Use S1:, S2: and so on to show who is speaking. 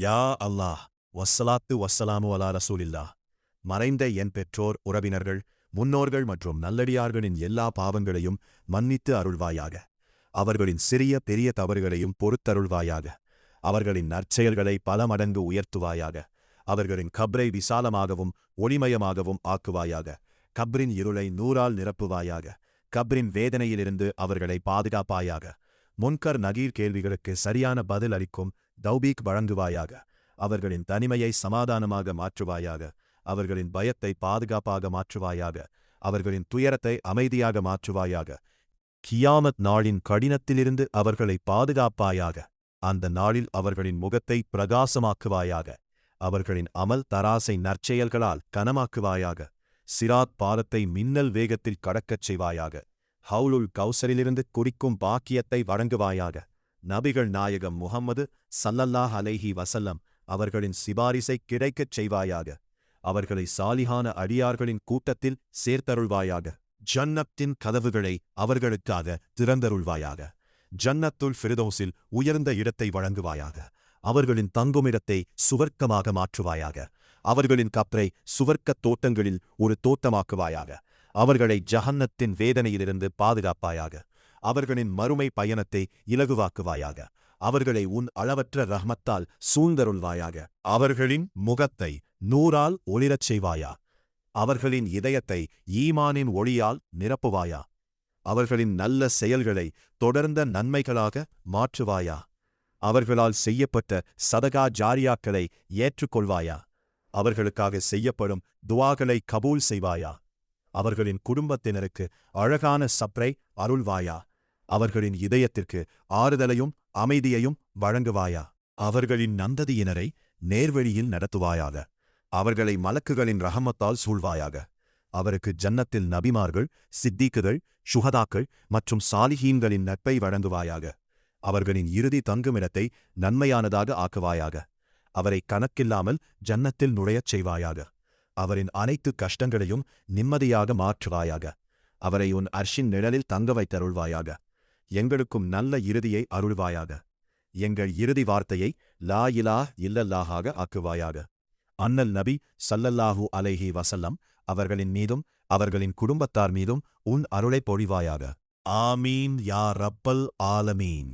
S1: யா அல்லாஹ், வஸ்ஸலாத்து வஸ்ஸலாமு அலா ரசூலில்லாஹ். மறைந்த என் பெற்றோர், உறவினர்கள், முன்னோர்கள் மற்றும் நல்லடியார்களின் எல்லா பாவங்களையும் மன்னித்து அருள்வாயாக. அவர்களின் சிறிய பெரிய தவறுகளையும் பொறுத்தருள்வாயாக. அவர்களின் நற்செயல்களை பல மடங்கு உயர்த்துவாயாக. அவர்களின் கப்ரை விசாலமாகவும் ஒளிமயமாகவும் ஆக்குவாயாக. கப்ரின் இருளை நூறால் நிரப்புவாயாக. கப்ரின் வேதனையிலிருந்து அவர்களை பாதுகாப்பாயாக. முன்கர் நகீர் கேள்விகளுக்கு சரியான பதில் அளிக்கும் தௌபீக் வழங்குவாயாக. அவர்களின் தனிமையை சமாதானமாக மாற்றுவாயாக. அவர்களின் பயத்தை பாதுகாப்பாக மாற்றுவாயாக. அவர்களின் துயரத்தை அமைதியாக மாற்றுவாயாக. கியாமத் நாளின் கடினத்திலிருந்து அவர்களை பாதுகாப்பாயாக. அந்த நாளில் அவர்களின் முகத்தை பிரகாசமாக்குவாயாக. அவர்களின் அமல் தராசை நற்செயல்களால் கனமாக்குவாயாக. சிராத் பாலத்தை மின்னல் வேகத்தில் கடக்கச் செய்வாயாக. ஹவுலுல் கௌசரிலிருந்து குடிக்கும் பாக்கியத்தை வழங்குவாயாக. நபிகள் நாயகம் முஹம்மது ஸல்லல்லாஹு அலைஹி வஸல்லம் அவர்களின் சிபாரிசை கிடைக்கச் செய்வாயாக. அவர்களை சாலிஹான அடியார்களின் கூட்டத்தில் சேர்த்தருள்வாயாக. ஜன்னத்தின் கதவுகளை அவர்களுக்காக திறந்தருள்வாயாக. ஜன்னத்துல் ஃபிர்தௌஸில் உயர்ந்த இடத்தை வழங்குவாயாக. அவர்களின் தங்குமிடத்தை சுவர்க்கமாக மாற்றுவாயாக. அவர்களின் கப்ரை சுவர்க்கத் தோட்டங்களில் ஒரு தோட்டமாக்குவாயாக. அவர்களை ஜஹன்னத்தின் வேதனையிலிருந்து பாதுகாப்பாயாக. அவர்களின் மறுமை பயணத்தை இலகுவாக்குவாயாக. அவர்களை உன் அளவற்ற ரஹ்மத்தால் சூழ்ந்தருள்வாயாக. அவர்களின் முகத்தை நூறால் ஒளிரச் செய்வாயா. அவர்களின் இதயத்தை ஈமானின் ஒளியால் நிரப்புவாயா. அவர்களின் நல்ல செயல்களை தொடர்ந்த நன்மைகளாக மாற்றுவாயா. அவர்களால் செய்யப்பட்ட சதகா ஜாரியாக்களை ஏற்றுக்கொள்வாயா. அவர்களுக்காக செய்யப்படும் துவாகளை கபூல் செய்வாயா. அவர்களின் குடும்பத்தினருக்கு அழகான சப்ரை அருள்வாயா. அவர்களின் இதயத்திற்கு ஆறுதலையும் அமைதியையும் வழங்குவாயா. அவர்களின் நந்ததியினரை நேர்வழியில் நடத்துவாயாக. அவர்களை மலக்குகளின் ரஹமத்தால் சூழ்வாயாக. அவருக்கு ஜன்னத்தில் நபிமார்கள், சித்தீக்குகள், சுஹதாக்கள் மற்றும் சாலிஹீன்களின் நட்பை வழங்குவாயாக. அவர்களின் இறுதி தங்குமிடத்தை நன்மையானதாக ஆக்குவாயாக. அவரை கணக்கில்லாமல் ஜன்னத்தில் நுழையச் செய்வாயாக. அவரின் அனைத்து கஷ்டங்களையும் நிம்மதியாக மாற்றுவாயாக. அவரை உன் அர்ஷின் நிழலில் தங்க வைத்தருள்வாயாக. எங்களுக்கும் நல்ல இறுதியை அருள்வாயாக. எங்கள் இறுதி வார்த்தையை லா இலாஹ் இல்லல்லாஹாக ஆக்குவாயாக. அன்னல் நபி ஸல்லல்லாஹு அலைஹி வஸல்லம் அவர்களின் மீதும் அவர்களின் குடும்பத்தார் மீதும் உன் அருளைப் பொழிவாயாக. ஆமீன் யா ரப்பல் ஆலமீன்.